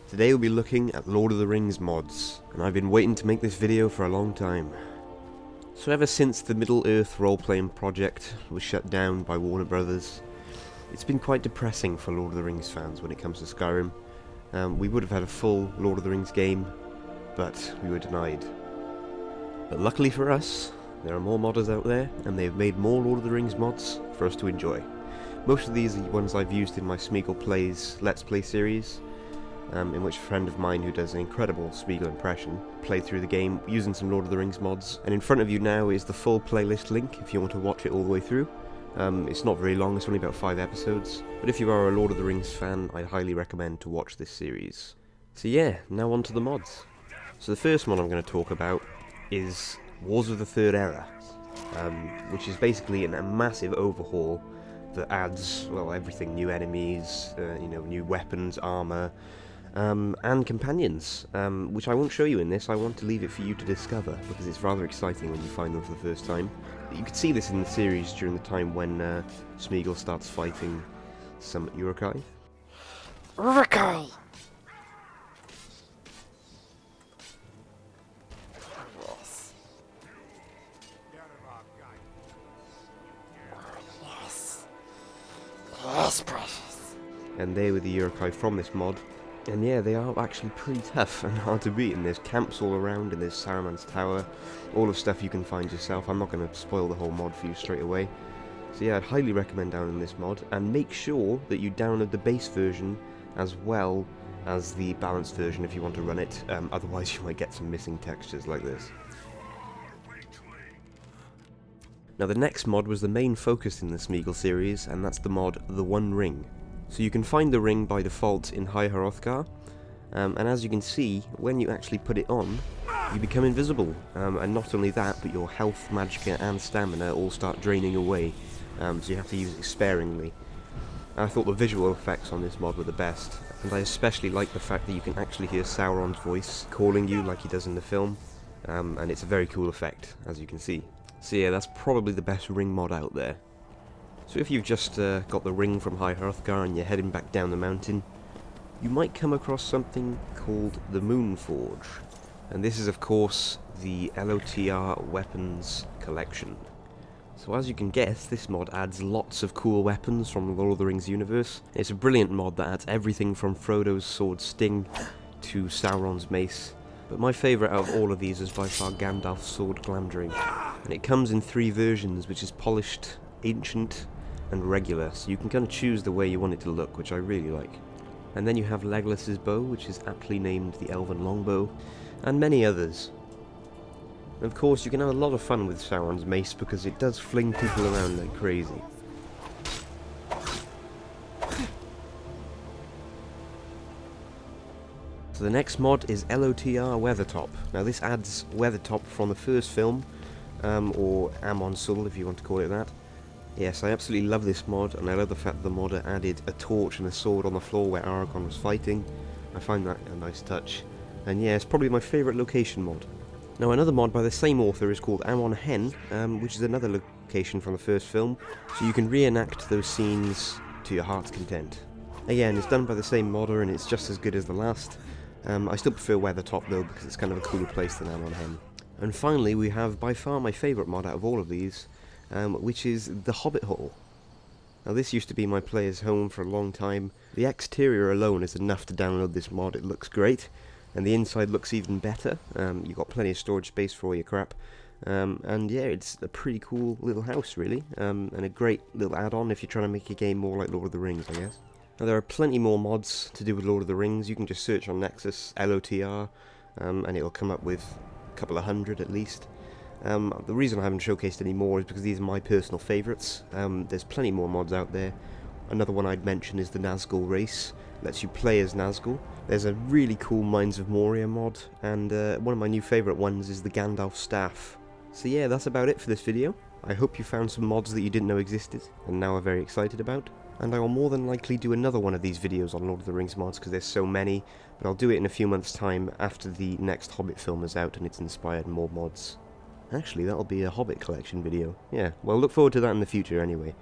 Today we'll be looking at Lord of the Rings mods, and I've been waiting to make this video for a long time. So ever since the Middle-earth role-playing project was shut down by Warner Brothers, it's been quite depressing for Lord of the Rings fans when it comes to Skyrim. We would have had a full Lord of the Rings game, but we were denied. But luckily for us, there are more modders out there, and they've made more Lord of the Rings mods for us to enjoy. Most of these are ones I've used in my Smeagol Plays Let's Play series, in which a friend of mine who does an incredible Smeagol impression played through the game using some Lord of the Rings mods. And in front of you now is the full playlist link if you want to watch it all the way through. It's not very long, it's only about 5 episodes, but if you are a Lord of the Rings fan, I'd highly recommend to watch this series. So yeah, now on to the mods. So the first one I'm going to talk about is Wars of the Third Era, which is basically a massive overhaul that adds, well, everything: new enemies, new weapons, armour, and companions, which I won't show you in this. I want to leave it for you to discover, because it's rather exciting when you find them for the first time. You could see this in the series during the time when Smeagol starts fighting some Uruk-hai. Uruk-hai! Yes. Yes. Yes, precious. And they were the Uruk-hai from this mod. And yeah, they are actually pretty tough and hard to beat, and there's camps all around, and there's Saruman's tower, all of stuff you can find yourself. I'm not going to spoil the whole mod for you straight away. So yeah, I'd highly recommend downloading this mod, and make sure that you download the base version as well as the balanced version if you want to run it, otherwise you might get some missing textures like this. Now the next mod was the main focus in the Smeagol series, and that's the mod The One Ring. So you can find the ring by default in High Hrothgar, and as you can see, when you actually put it on, you become invisible, and not only that, but your health, magicka and stamina all start draining away, so you have to use it sparingly. And I thought the visual effects on this mod were the best, and I especially like the fact that you can actually hear Sauron's voice calling you like he does in the film, and it's a very cool effect, as you can see. So yeah, that's probably the best ring mod out there. So if you've just got the ring from High Hrothgar and you're heading back down the mountain, you might come across something called the Moon Forge. And this is of course the Lotr weapons collection. So as you can guess, this mod adds lots of cool weapons from the Lord of the Rings universe. It's a brilliant mod that adds everything from Frodo's sword Sting to Sauron's mace. But my favourite out of all of these is by far Gandalf's sword Glamdring. And it comes in 3 versions, which is polished, ancient, and regular, so you can kind of choose the way you want it to look, which I really like. And then you have Legolas's bow, which is aptly named the Elven Longbow, and many others. And of course, you can have a lot of fun with Sauron's mace, because it does fling people around like crazy. So the next mod is Lotr Weathertop. Now this adds Weathertop from the first film, or Amon Hen if you want to call it that. Yes, I absolutely love this mod, and I love the fact that the modder added a torch and a sword on the floor where Aragorn was fighting. I find that a nice touch. And yeah, it's probably my favourite location mod. Now another mod by the same author is called Amon Hen, which is another location from the first film, so you can reenact those scenes to your heart's content. Again, it's done by the same modder and it's just as good as the last. I still prefer Weathertop though, because it's kind of a cooler place than Amon Hen. And finally we have by far my favourite mod out of all of these, which is the Hobbit Hole. Now this used to be my player's home for a long time. The exterior alone is enough to download this mod. It looks great, and the inside looks even better. You've got plenty of storage space for all your crap, and yeah, it's a pretty cool little house really, and a great little add-on if you're trying to make your game more like Lord of the Rings, I guess. Now there are plenty more mods to do with Lord of the Rings. You can just search on Nexus Lotr, and it'll come up with a couple of hundred at least. The reason I haven't showcased any more is because these are my personal favourites. There's plenty more mods out there. Another one I'd mention is the Nazgul race. Lets you play as Nazgul. There's a really cool Mines of Moria mod, and one of my new favourite ones is the Gandalf staff. So yeah, that's about it for this video. I hope you found some mods that you didn't know existed, and now are very excited about. And I will more than likely do another one of these videos on Lord of the Rings mods, because there's so many, but I'll do it in a few months' time after the next Hobbit film is out and it's inspired more mods. Actually, that'll be a Hobbit collection video. Yeah, well, look forward to that in the future anyway.